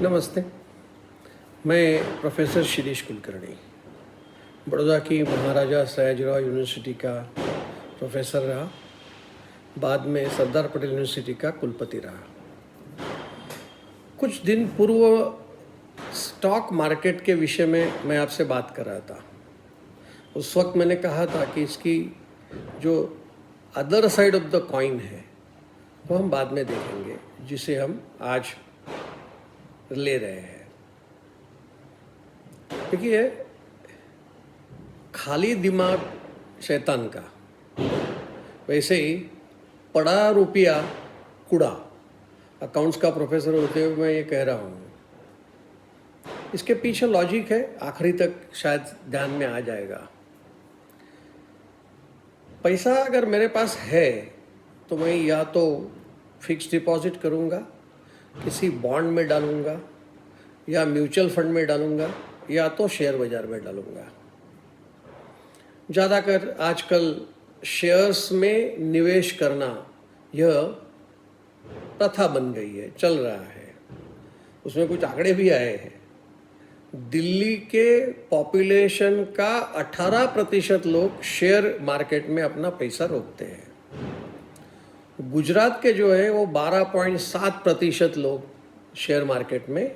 नमस्ते। मैं प्रोफेसर शिरीष कुलकर्णी, बड़ौदा की महाराजा सयाजीराव यूनिवर्सिटी का प्रोफेसर रहा, बाद में सरदार पटेल यूनिवर्सिटी का कुलपति रहा। कुछ दिन पूर्व स्टॉक मार्केट के विषय में मैं आपसे बात कर रहा था। उस वक्त मैंने कहा था कि इसकी जो other side of the coin है वो हम बाद में देखेंगे, जिसे हम आज ले रहे हैं। देखिए, खाली दिमाग शैतान का, वैसे ही पड़ा रुपया कूड़ा। अकाउंट्स का प्रोफेसर होते हुए मैं ये कह रहा हूँ। इसके पीछे लॉजिक है, आखिरी तक शायद ध्यान में आ जाएगा। पैसा अगर मेरे पास है तो मैं या तो फिक्स डिपॉजिट करूँगा, किसी बॉन्ड में डालूँगा, या म्यूचुअल फंड में डालूँगा, या तो शेयर बाजार में डालूँगा। ज़्यादातर आजकल शेयर्स में निवेश करना यह प्रथा बन गई है, चल रहा है। उसमें कुछ आंकड़े भी आए हैं। दिल्ली के पॉपुलेशन का 18% लोग शेयर मार्केट में अपना पैसा रोकते हैं। गुजरात के जो है वो 12.7% लोग शेयर मार्केट में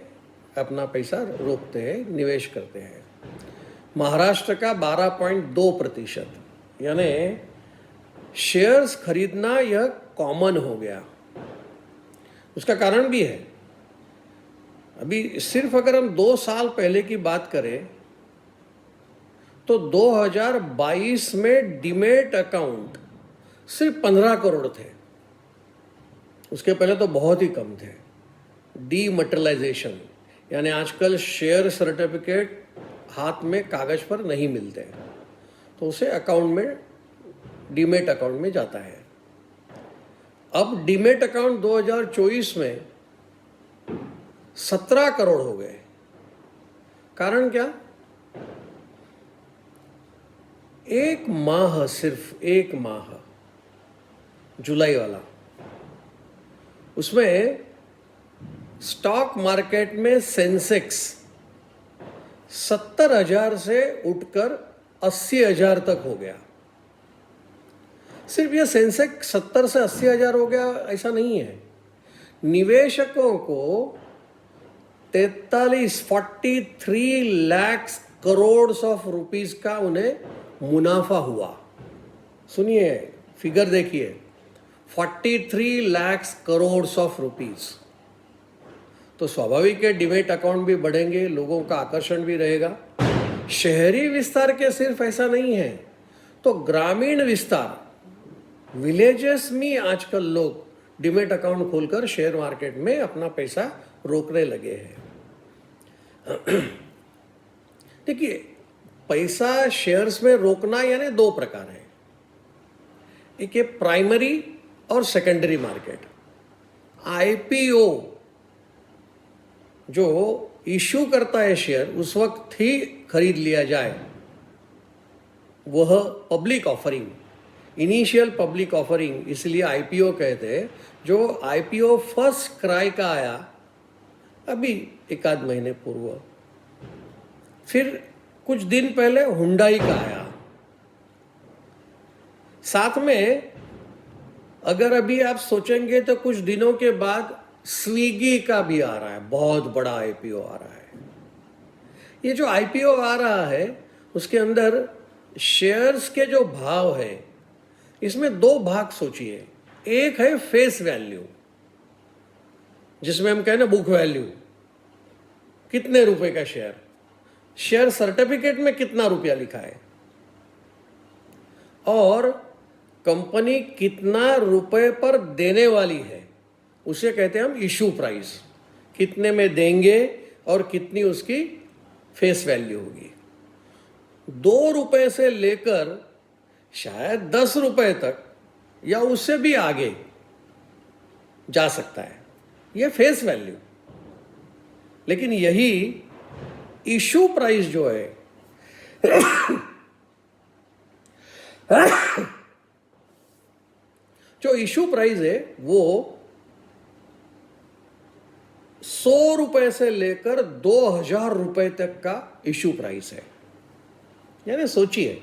अपना पैसा रोकते हैं, निवेश करते हैं। महाराष्ट्र का 12.2%, यानी शेयर्स खरीदना यह कॉमन हो गया। उसका कारण भी है। अभी सिर्फ अगर हम 2 साल पहले की बात करें तो 2022 में डीमेट अकाउंट सिर्फ 15 करोड़ थे। उसके पहले तो बहुत ही कम थे। डीमटेरियलाइजेशन, यानी आजकल शेयर सर्टिफिकेट हाथ में कागज पर नहीं मिलते, तो उसे अकाउंट में, डीमेट अकाउंट में जाता है। अब डीमेट अकाउंट 2024 में 17 करोड़ हो गए। कारण क्या? एक माह, सिर्फ एक माह, जुलाई वाला, उसमें स्टॉक मार्केट में सेंसेक्स 70,000 से उठकर 80,000 तक हो गया। सिर्फ ये सेंसेक्स 70 से 80,000 हो गया ऐसा नहीं है। निवेशकों को 43 लाख करोड़ ऑफ रुपीस का उन्हें मुनाफा हुआ। सुनिए, फिगर देखिए, 43 लाख करोड़ ऑफ रुपीस। तो स्वाभाविक है डीमेट अकाउंट भी बढ़ेंगे, लोगों का आकर्षण भी रहेगा। शहरी विस्तार के सिर्फ ऐसा नहीं है, तो ग्रामीण विस्तार, विलेजेस में आजकल लोग डीमेट अकाउंट खोलकर शेयर मार्केट में अपना पैसा रोकने लगे हैं। देखिए, पैसा शेयर्स में रोकना यानी 2 प्रकार है। एक है प्राइमरी और सेकेंडरी मार्केट। आईपीओ जो इश्यू करता है शेयर, उस वक्त ही खरीद लिया जाए, वह public offering, initial public offering, इसलिए आईपीओ कहते हैं। जो आईपीओ फर्स्ट क्राई का आया अभी 1 महीने पूर्व, फिर कुछ दिन पहले हुंडई का आया, साथ में अगर अभी आप सोचेंगे तो कुछ दिनों के बाद स्विगी का भी आ रहा है। बहुत बड़ा आईपीओ आ रहा है। ये जो आईपीओ आ रहा है उसके अंदर शेयर्स के जो भाव है, इसमें 2 भाग सोचिए। एक है फेस वैल्यू, जिसमें हम कहें ना बुक वैल्यू, कितने रुपए का शेयर, शेयर सर्टिफिकेट में कितना रुपया लिखा है, और कंपनी कितना रुपए पर देने वाली है, उसे कहते हैं हम इशू प्राइस। कितने में देंगे और कितनी उसकी फेस वैल्यू होगी। 2 रुपए से लेकर शायद 10 रुपए तक या उससे भी आगे जा सकता है, यह फेस वैल्यू। लेकिन यही इशू प्राइस जो है जो इशू प्राइस है वो ₹100 से लेकर ₹2000 तक का इशू प्राइस है। यानी सोचिए,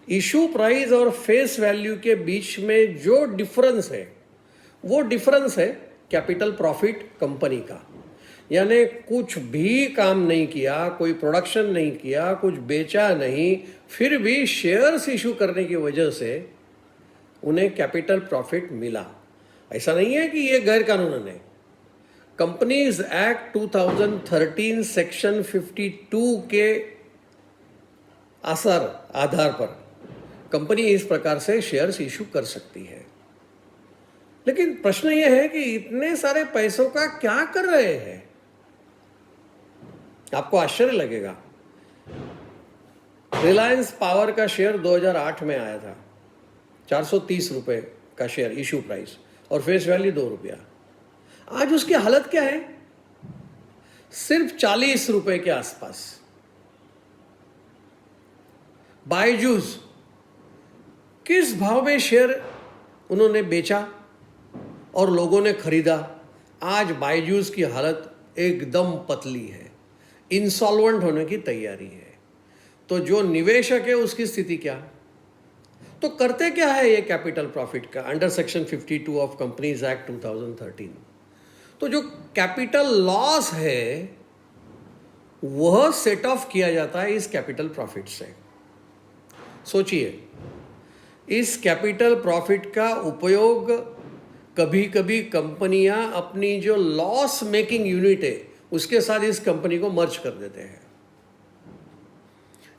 इशू प्राइस और फेस वैल्यू के बीच में जो डिफरेंस है वो डिफरेंस है कैपिटल प्रॉफिट कंपनी का। यानी कुछ भी काम नहीं किया, कोई प्रोडक्शन नहीं किया, कुछ बेचा नहीं, फिर भी शेयर्स इशू करने की वजह से उन्हें कैपिटल प्रॉफिट मिला। ऐसा नहीं है कि ये गैर कानूनन है। कंपनीज एक्ट 2013 सेक्शन 52 के आधार पर कंपनी इस प्रकार से शेयर्स इशू कर सकती है। लेकिन प्रश्न यह है कि इतने सारे पैसों का क्या कर रहे हैं? आपको आश्चर्य लगेगा, रिलायंस पावर का शेयर 2008 में आया था, ₹430 का शेयर इशू प्राइस और फेस वैल्यू ₹2। आज उसकी हालत क्या है? सिर्फ ₹40 के आसपास। बायजूस किस भाव में शेयर उन्होंने बेचा और लोगों ने खरीदा? आज बायजूस की हालत एकदम पतली है, इंसॉल्वेंट होने की तैयारी है। तो जो निवेशक है उसकी स्थिति क्या? तो करते क्या है ये कैपिटल प्रॉफिट का under section 52 of companies act 2013? तो जो कैपिटल लॉस है वह सेट ऑफ किया जाता है इस कैपिटल प्रॉफिट से। सोचिए, इस कैपिटल प्रॉफिट का उपयोग कभी कभी कंपनियां अपनी जो लॉस मेकिंग यूनिट है उसके साथ इस कंपनी को मर्ज कर देते हैं।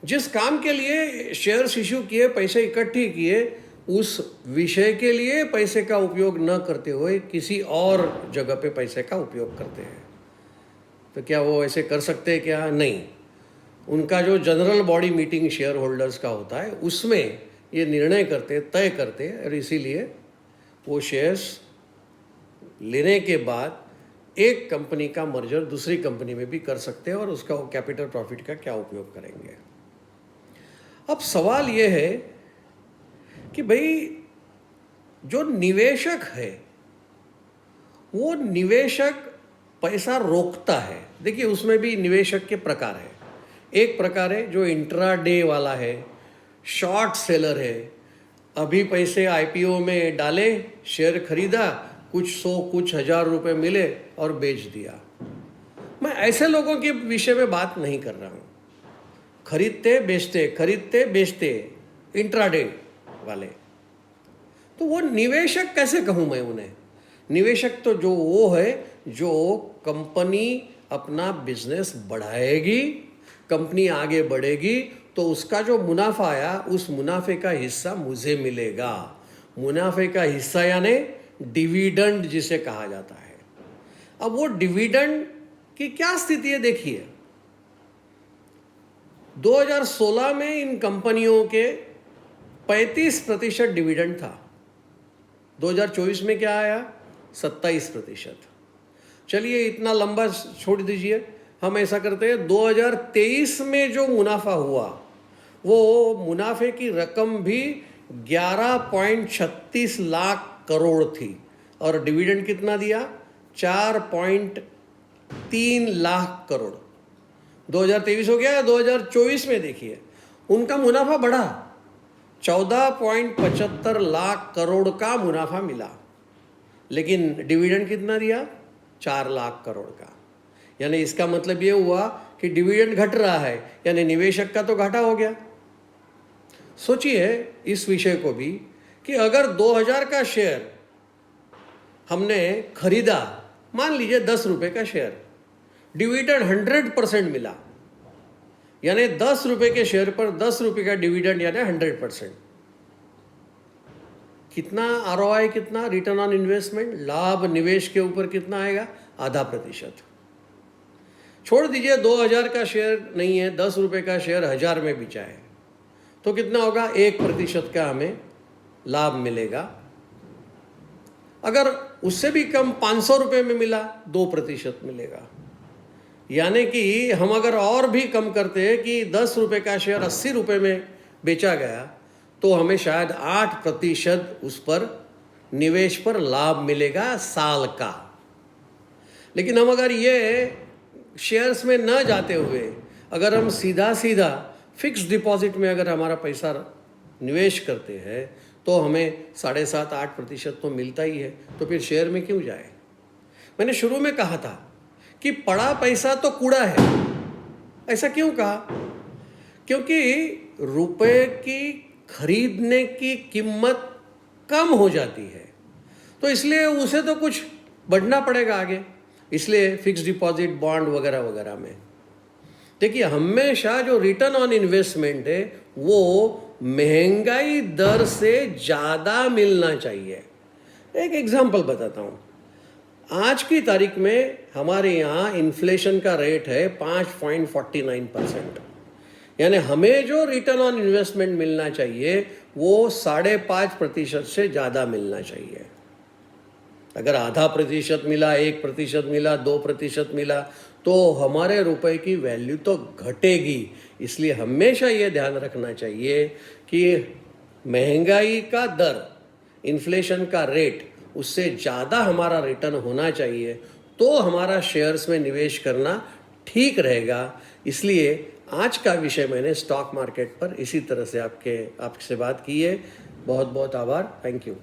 जिस काम के लिए शेयर्स इशू किए, पैसे इकट्ठे किए, उस विषय के लिए पैसे का उपयोग न करते हुए किसी और जगह पे पैसे का उपयोग करते हैं। तो क्या वो ऐसे कर सकते हैं क्या? नहीं। उनका जो general body meeting share holders का होता है उसमें ये निर्णय करते, तय करते, और इसीलिए वो शेयर्स लेने के बाद एक कंपनी का मर्जर दूसरी कंपनी में भी कर सकते हैं और उसका कैपिटल प्रॉफिट का क्या उपयोग करेंगे। अब सवाल ये है कि भाई जो निवेशक है वो निवेशक पैसा रोकता है। देखिए, उसमें भी निवेशक के प्रकार है। एक प्रकार है जो इंट्राडे वाला है, शॉर्ट सेलर है। अभी पैसे आईपीओ में डाले, शेयर खरीदा, कुछ 100 कुछ ₹1000 मिले और बेच दिया। मैं ऐसे लोगों के विषय में बात नहीं कर रहा हूँ। खरीदते बेचते इंट्राडे वाले, तो वो निवेशक कैसे कहूँ मैं उन्हें? निवेशक तो जो वो है जो कंपनी अपना बिजनेस बढ़ाएगी, कंपनी आगे बढ़ेगी, तो उसका जो मुनाफा आया उस मुनाफे का हिस्सा मुझे मिलेगा। मुनाफे का हिस्सा यानी डिविडेंड जिसे कहा जाता है। अब वो डिविडेंड की क्या स्थिति है देखिए। 2016 में इन कंपनियों के 35% डिविडेंड था। 2024 में क्या आया? 27%। चलिए इतना लंबा छोड़ दीजिए, हम ऐसा करते हैं 2023 में जो मुनाफा हुआ वो मुनाफे की रकम भी 11.36 लाख करोड़ थी और डिविडेंड कितना दिया? 4.3 लाख करोड़। 2023 हो गया, 2024 में देखिए उनका मुनाफा बढ़ा, 14.75 लाख करोड़ का मुनाफा मिला, लेकिन डिविडेंड कितना दिया? 4 लाख करोड़ का। यानी इसका मतलब ये हुआ कि डिविडेंड घट रहा है, यानी निवेशक का तो घाटा हो गया। सोचिए इस विषय को भी कि अगर 2000 का शेयर हमने खरीदा, मान लीजिए ₹10 का शेयर, डिविडेंड 100% मिला, यानी ₹10 के शेयर पर ₹10 का डिविडेंड, यानी 100%। कितना आरओआई, कितना रिटर्न ऑन इन्वेस्टमेंट, लाभ निवेश के ऊपर कितना आएगा? 0.5%। छोड़ दीजिए 2000 का शेयर नहीं है, ₹10 का शेयर 1000 में बिचा है, तो कितना होगा? 1% का हमें लाभ मिलेगा। अगर उससे भी कम ₹500 में मिला, 2% मिलेगा। यानी कि हम अगर और भी कम करते हैं कि ₹10 का शेयर ₹80 में बेचा गया, तो हमें शायद 8% उस पर निवेश पर लाभ मिलेगा साल का। लेकिन हम अगर ये शेयर्स में न जाते हुए अगर हम सीधा सीधा फिक्स डिपॉजिट में अगर हमारा पैसा निवेश करते हैं तो हमें 7.5-8% तो मिलता ही है, तो फिर शेयर में क्यों जाए। मैंने शुरू में कहा था कि पड़ा पैसा तो कूड़ा है। ऐसा क्यों कहा? क्योंकि रुपए की खरीदने की कीमत कम हो जाती है, तो इसलिए उसे तो कुछ बढ़ना पड़ेगा आगे, इसलिए फिक्स डिपॉजिट, बॉन्ड वगैरह वगैरह में देखिए हमेशा जो रिटर्न ऑन इन्वेस्टमेंट है वो महंगाई दर से ज़्यादा मिलना चाहिए। एक एग्जांपल बताता हूँ। आज की तारीख में हमारे यहाँ इन्फ्लेशन का रेट है 5.49%, यानी हमें जो रिटर्न ऑन इन्वेस्टमेंट मिलना चाहिए वो 5.5% से ज़्यादा मिलना चाहिए। अगर 0.5% मिला, 1% मिला, 2% मिला तो हमारे रुपए की वैल्यू तो घटेगी। इसलिए हमेशा ये ध्यान रखना चाहिए कि महंगाई का दर, इन्फ्लेशन का रेट, उससे ज़्यादा हमारा रिटर्न होना चाहिए, तो हमारा शेयर्स में निवेश करना ठीक रहेगा। इसलिए आज का विषय मैंने स्टॉक मार्केट पर इसी तरह से आपसे बात की है। बहुत बहुत आभार। Thank you.